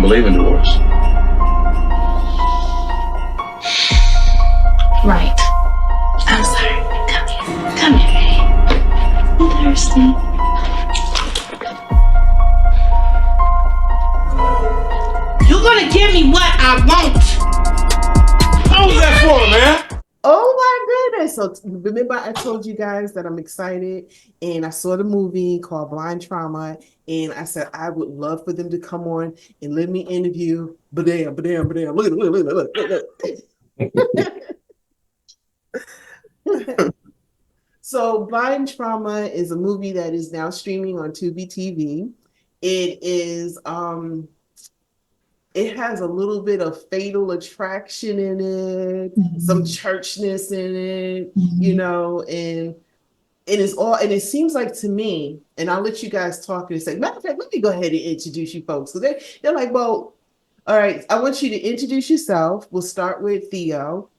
believe in divorce. Right. I'm sorry. Come here. Come here, baby. I'm thirsty. You're gonna give me what I want. How was that for, man? Oh my goodness. So remember I told you guys that I'm excited and I saw the movie called Blind Trauma and I said I would love for them to come on and let me interview. Badam, badam, badam. Look. So Blind Trauma is a movie that is now streaming on Tubi TV. It is it has a little bit of Fatal Attraction in it, some churchness in it, you know, and it is all, and it seems like to me, and I'll let you guys talk and say, matter of fact, let me go ahead and introduce you folks. So they're like, well, all right, I want you to introduce yourself. We'll start with Theo,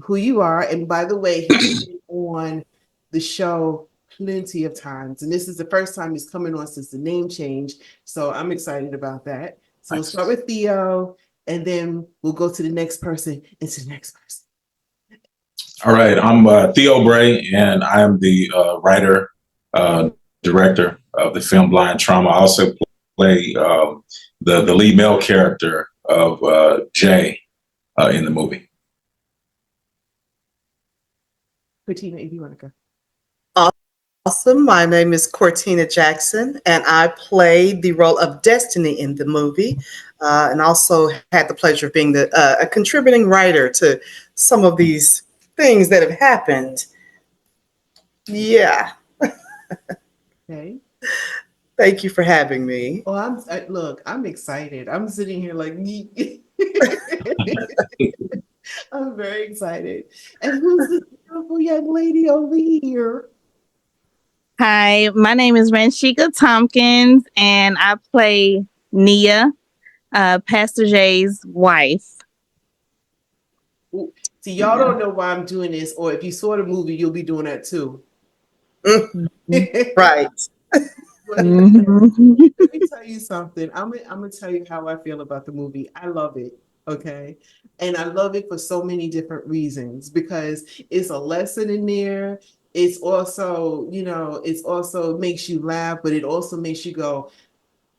who you are. And by the way, he's been on the show plenty of times. And this is the first time he's coming on since the name change. So I'm excited about that. So we'll start with Theo, and then we'll go to the next person and to the next person. All right, I'm Theo Bray, and I am the writer, director of the film Blind Trauma. I also play the lead male character of Jay in the movie. Cortina, if you want to go. Awesome. My name is Cortina Jackson, and I played the role of Destiny in the movie, and also had the pleasure of being a contributing writer to some of these things that have happened. Yeah. Okay. Thank you for having me. Oh, look, I'm excited. I'm sitting here like, I'm very excited. And who's this beautiful young lady over here? Hi, my name is Ransheika Thompkins, and I play Nia, Pastor Jay's wife. See, y'all don't know why I'm doing this, or if you saw the movie, you'll be doing that too. Right. Let me tell you something. I'm gonna tell you how I feel about the movie. I love it. Okay. And I love it for so many different reasons, because it's a lesson in there. It's also, you know, it's also makes you laugh, but it also makes you go,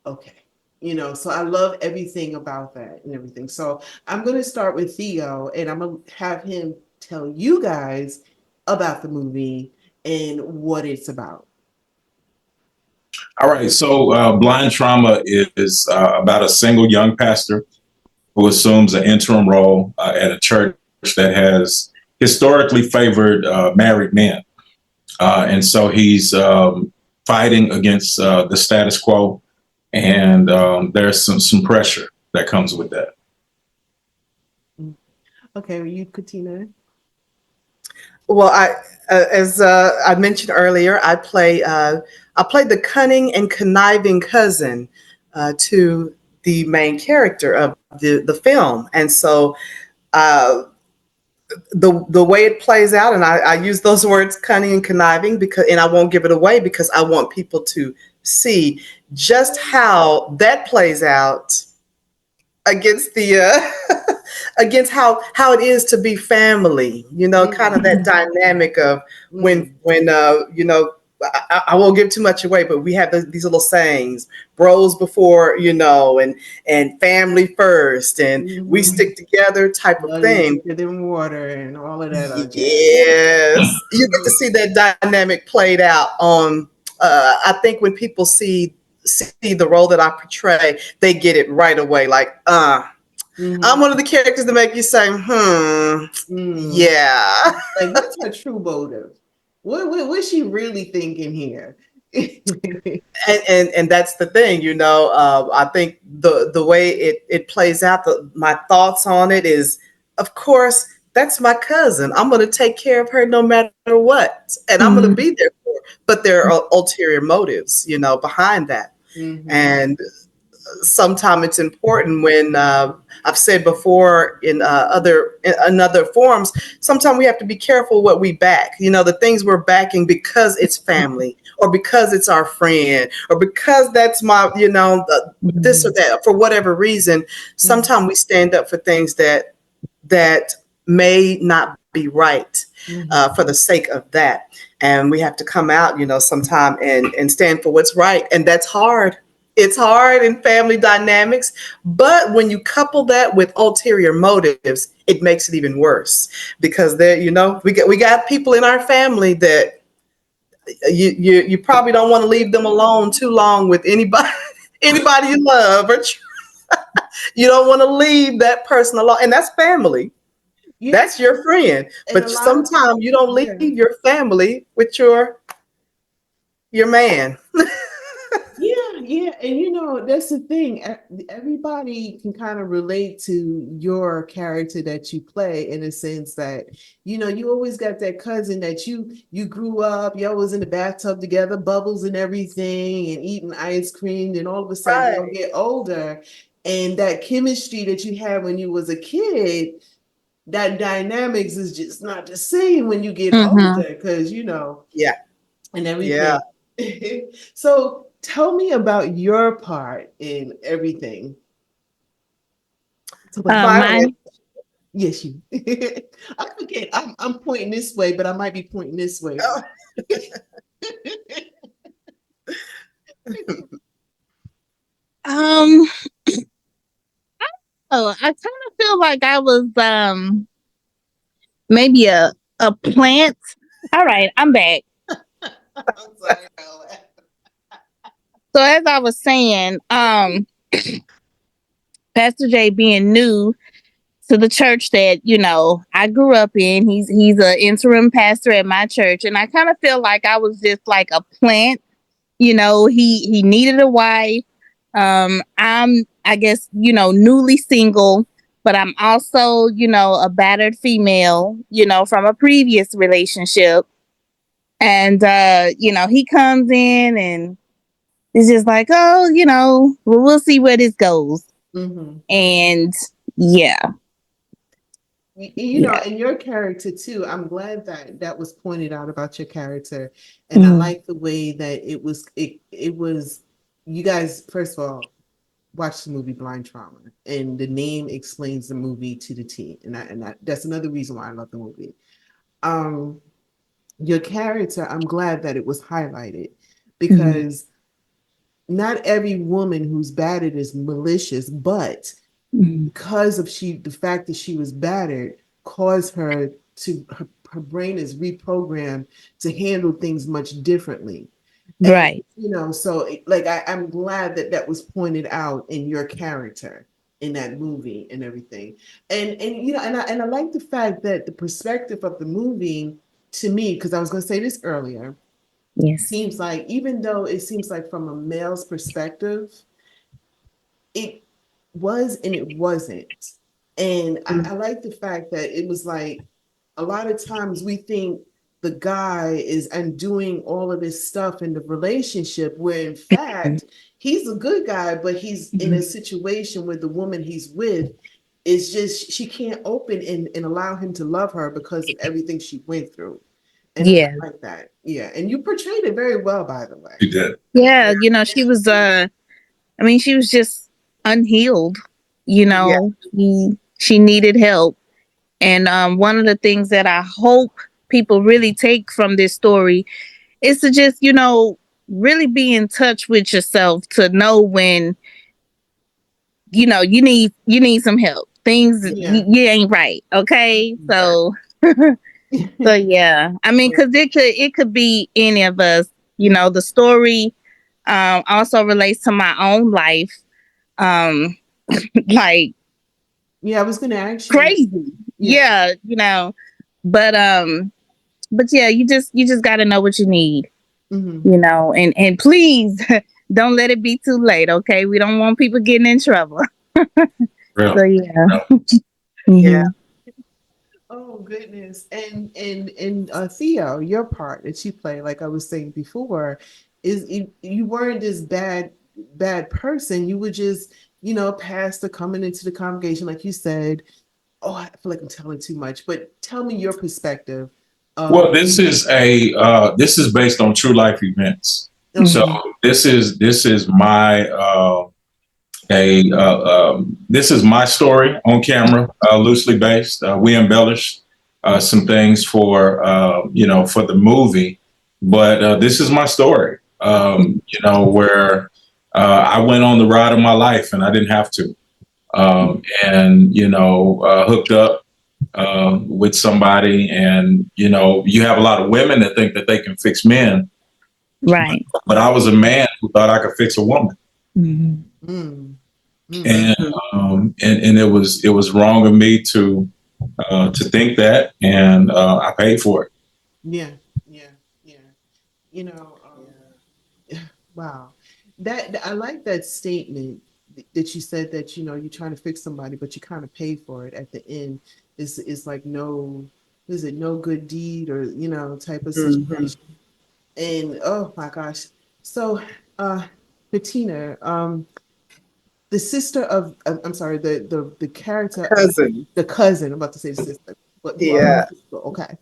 okay, you know. So I love everything about that and everything. So I'm going to start with Theo, and I'm going to have him tell you guys about the movie and what it's about. All right, so Blind Trauma is about a single young pastor who assumes an interim role at a church that has historically favored married men. And so he's fighting against the status quo, and there's some pressure that comes with that. Okay, well, you, Cortina? Well, as I mentioned earlier, I played the cunning and conniving cousin to the main character of the film, and so the way it plays out, and I use those words, cunning and conniving, and I won't give it away because I want people to see just how that plays out against the against how it is to be family, you know, kind of that dynamic of when you know, I won't give too much away, but we have these little sayings: bros before, you know, and family first, and we stick together type of thing. Them water and all of that. Okay. Yes, you get to see that dynamic played out on. I think when people see the role that I portray, they get it right away. Like, I'm one of the characters that make you say, yeah. Like, what's her true motive? What's she really thinking here? and that's the thing, you know. I think the way it plays out, my thoughts on it is, of course, that's my cousin. I'm going to take care of her no matter what, and I'm going to be there for her. But there are ulterior motives, you know, behind that. And sometimes it's important when I've said before in other forums, sometimes we have to be careful what we back, the things we're backing because it's family or because it's our friend or because that's my, this or that, for whatever reason. Sometimes we stand up for things that may not be right for the sake of that. And we have to come out, sometime and stand for what's right. And that's hard. It's hard in family dynamics. But when you couple that with ulterior motives, it makes it even worse because we got people in our family that you probably don't want to leave them alone too long with anybody you love, or you don't want to leave that person alone. And that's family. Yeah. That's your friend. And but sometimes you don't leave your family with your man. Yeah. And that's the thing. Everybody can kind of relate to your character that you play in a sense that, you always got that cousin that you grew up, y'all was in the bathtub together, bubbles and everything, and eating ice cream, and all of a sudden y'all get older, and that chemistry that you had when you was a kid, that dynamics is just not the same when you get older, because and everything. Yeah. So tell me about your part in everything. So yes, you. I forget. I'm pointing this way, but I might be pointing this way. Oh. I kind of feel like I was maybe a plant. All right, I'm back. I'm sorry. So as I was saying, Pastor J being new to the church that, I grew up in, he's an interim pastor at my church, and I kind of feel like I was just like a plant. He needed a wife. I'm, I guess, newly single, but I'm also, a battered female, from a previous relationship. And, he comes in and it's just like, oh, we'll see where this goes. And yeah. And your character too. I'm glad that was pointed out about your character. And I like the way that it was, you guys, first of all, watch the movie Blind Trauma, and the name explains the movie to the T. And that's another reason why I love the movie. Your character, I'm glad that it was highlighted, because not every woman who's battered is malicious, but because of the fact that she was battered caused her to, her brain is reprogrammed to handle things much differently. Right. And, so I'm glad that was pointed out in your character in that movie and everything. And I like the fact that the perspective of the movie, to me, because I was going to say this earlier, seems like, even though it seems like from a male's perspective, it was and it wasn't. And I like the fact that it was like, a lot of times we think the guy is undoing all of this stuff in the relationship, where in fact he's a good guy, but he's in a situation where the woman he's with is just, she can't open and allow him to love her because of everything she went through. And I like that. Yeah. And you portrayed it very well, by the way. You did. Yeah, she was she was just unhealed. She needed help. And one of the things that I hope people really take from this story is to just, really be in touch with yourself, to know when, you need some help. Things you ain't right. Okay. So so yeah. Because it could be any of us. The story also relates to my own life. Like, I was gonna ask you. Crazy. Yeah, But yeah, you just gotta know what you need. And please don't let it be too late, okay? We don't want people getting in trouble. So yeah. Oh goodness. And Theo, your part that you play, like I was saying before, is you weren't this bad bad person. You would just, you know, pastor coming into the congregation, like you said. Oh, I feel like I'm telling too much, but tell me your perspective. Well, this is based on true life events. So Okay. this is my this is my story on camera, loosely based. We embellished some things for you know, for the movie, but this is my story. You know, where I went on the ride of my life and I didn't have to, and you know, hooked up with somebody, and you know, you have a lot of women that think that they can fix men, Right. but I was a man who thought I could fix a woman. Mhm. Mm, mm, And and it was wrong of me to think that, and I paid for it. yeah, yeah, yeah. You know, wow. I like that statement that you said that, you know, you're trying to fix somebody, but you kind of pay for it at the end. Is like no, is it no good deed, or you know, type of situation. And oh my gosh. So Bettina, the sister of I'm sorry, the character of Cousin. the cousin, I'm about to say the sister, but you are Yeah. the sister, okay.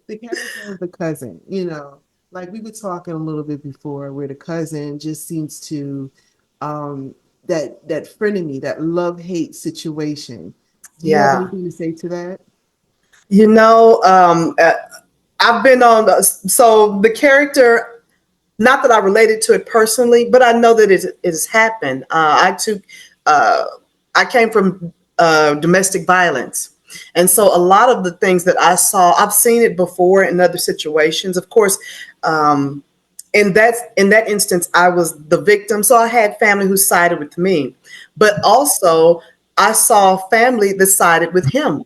The character of the cousin, you know, like we were talking a little bit before, where the cousin just seems to that frenemy, that love-hate situation. Do you have Yeah. anything to say to that? You know, I've been on so the character, not that I related to it personally, but I know that it has happened. Uh, I came from domestic violence. And so a lot of the things that I saw, I've seen it before in other situations. Of course, um, in that instance, I was the victim. So I had family who sided with me, but also I saw family that sided with him.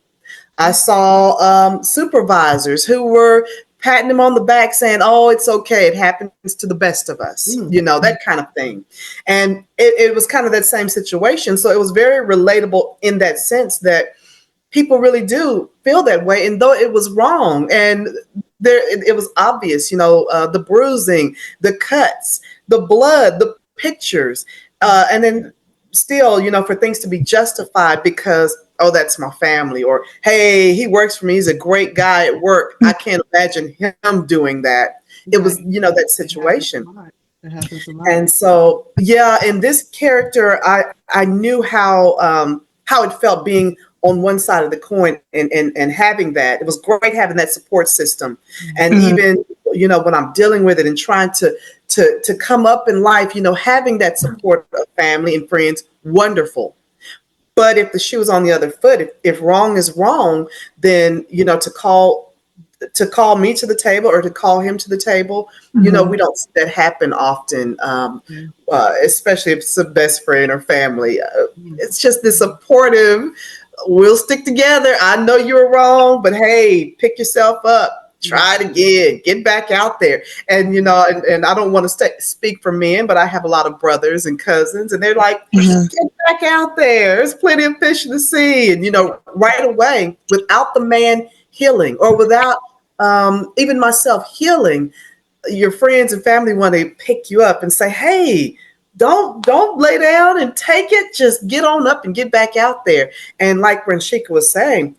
I saw supervisors who were patting him on the back saying, "Oh, it's okay. It happens to the best of us," Mm, you know, that kind of thing. And it was kind of that same situation. So it was very relatable in that sense that people really do feel that way. And though it was wrong and it was obvious, you know, the bruising, the cuts, the blood, the pictures, and then still, you know, for things to be justified because, oh, that's my family, or hey, he works for me, he's a great guy at work, I can't imagine him doing that. It was, right. you know, that It happens situation. a lot. It happens a lot. And so, yeah, in this character, I knew how it felt being on one side of the coin, and having that. It was great having that support system, and Mhm. even, you know, when I'm dealing with it and trying to come up in life, you know, having that support of family and friends, wonderful. But if the shoe is on the other foot, if wrong is wrong, then, you know, to call me to the table or to call him to the table, you know, Mhm. we don't see that happen often, Yeah. especially if it's a best friend or family. Mm, It's just this supportive, we'll stick together. I know you're wrong, but hey, pick yourself up. Try it again. Get back out there. And, you know, and I don't want to speak for men, but I have a lot of brothers and cousins, and they're like, Mhm. get back out there. There's plenty of fish in the sea. And, you know, right away, without the man healing, or without even myself healing, your friends and family want to pick you up and say, hey, don't lay down and take it. Just get on up and get back out there. And like Ransheika was saying,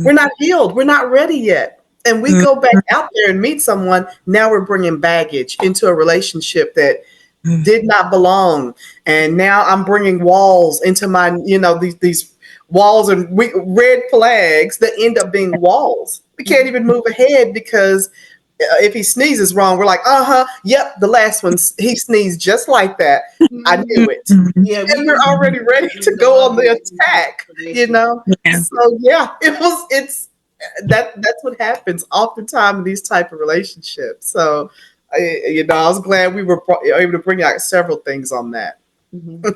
we're not healed. We're not ready yet. And we go back out there and meet someone. Now we're bringing baggage into a relationship that did not belong. And now I'm bringing walls into my, you know, these walls and red flags that end up being walls. We can't even move ahead because if he sneezes wrong, we're like, yep, the last one, he sneezed just like that. I mm. knew it. Yeah, we And we're already ready to go on the attack, you know? Yeah. So yeah, it's that's what happens oftentimes in these type of relationships. So, you know, I was glad we were able to bring out several things on that. Mhm.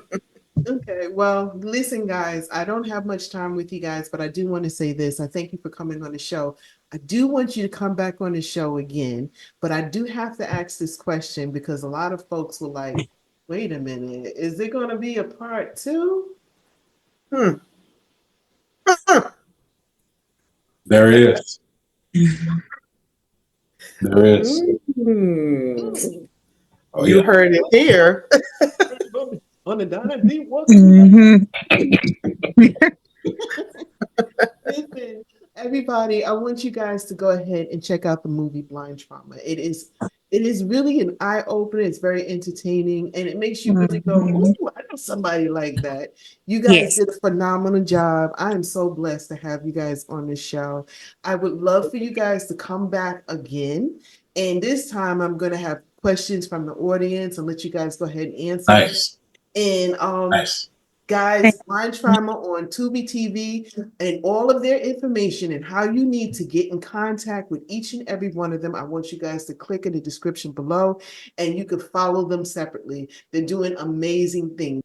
Okay, well, listen, guys, I don't have much time with you guys, but I do want to say this. I thank you for coming on the show. I do want you to come back on the show again, but I do have to ask this question because a lot of folks were like, wait a minute, is there going to be a part two? Hmm. There is. There is. Hmm. Mm. Oh, You yeah. heard it here. On the Donna D. Mhm. Listen, everybody, I want you guys to go ahead and check out the movie Blind Trauma. It is really an eye opener. It's very entertaining, and it makes you really go, Mhm. "Ooh, I know somebody like that." You guys Yes. did a phenomenal job. I am so blessed to have you guys on this show. I would love for you guys to come back again, and this time I'm going to have questions from the audience and let you guys go ahead and answer. Nice. And Nice. guys, Blind Trauma on Tubi TV and all of their information and how you need to get in contact with each and every one of them. I want you guys to click in the description below and you can follow them separately. They're doing amazing things.